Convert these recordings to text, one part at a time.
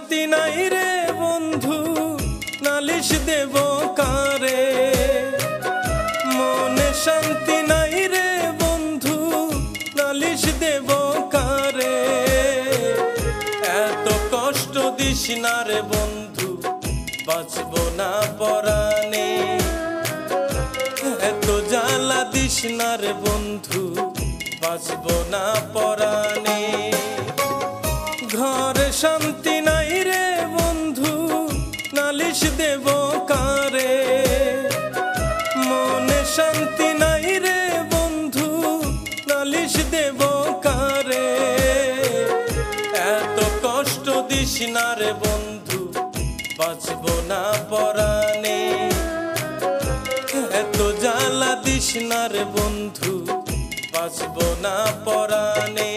শান্তি নাই রে বন্ধু নালিশ দেব কারে মনে শান্তি নাই রে বন্ধু নালিশ দেব কারে এত কষ্ট দিস না রে বন্ধু বাঁচব না পরাণে এত জ্বালা দিস না রে বন্ধু বাঁচব না পরাণে ঘরে শান্তি নাই রে বন্ধু নালিশ দেব কারে মনে শান্তি নাই রে বন্ধু নালিশ দেব কারে এত কষ্ট দিস না রে বন্ধু বাঁচব না পরাণে এত জ্বালা দিস না রে বন্ধু বাঁচব না পরাণে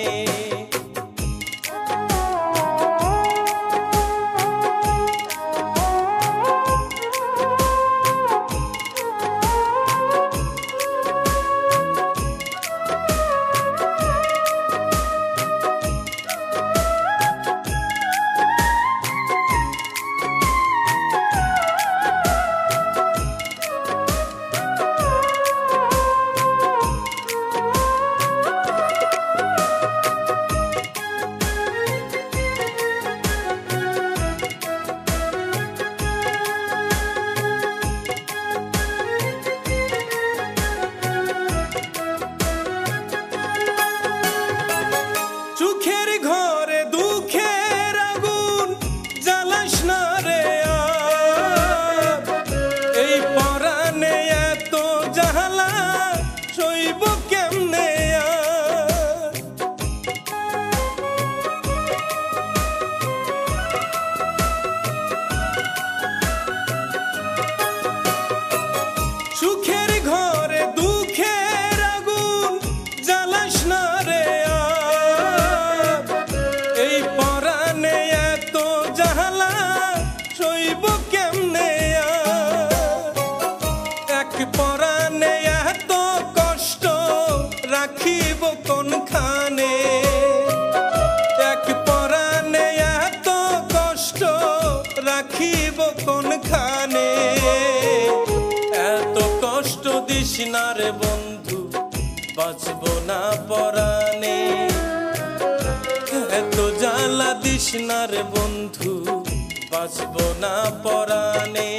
রাখিব কোনখানে এক পরাণে এত কষ্ট রাখিব কোনখানে এত কষ্ট দিস না রে বন্ধু বাঁচব না পরাণে এত জ্বালা দিস না রে বন্ধু বাঁচব না পরাণে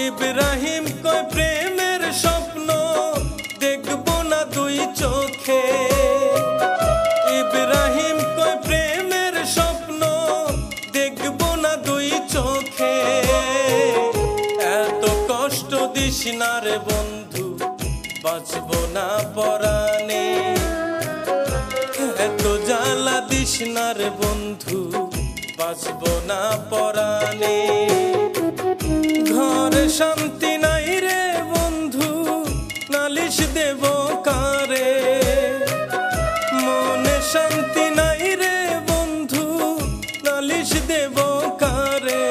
ইব্রাহিম কয় প্রেমের স্বপ্ন দেখব না দুই চোখে ইব্রাহিম কয় প্রেমের স্বপ্ন দেখব না দুই চোখে এত কষ্ট দিস না রে বন্ধু বাঁচব না পরাণে এত জ্বালা দিস না রে বন্ধু বাঁচব না পরাণে ঘরে শান্তি নাই রে বন্ধু নালিশ দেব কারে মনে শান্তি নাই রে বন্ধু নালিশ দেব কারে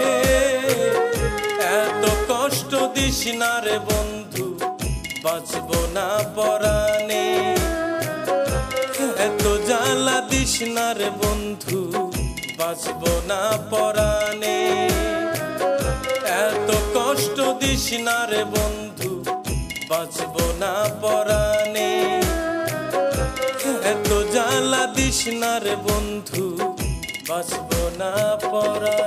এত কষ্ট দিস না রে বন্ধু বাঁচব না পরাণে এত জ্বালা দিস না রে বন্ধু বাঁচবো না পরাণে। এত কষ্ট দিস না রে বন্ধু, বাঁচবো না পরাণে। এত জ্বালা দিস না রে বন্ধু, বাঁচবো না পরাণে।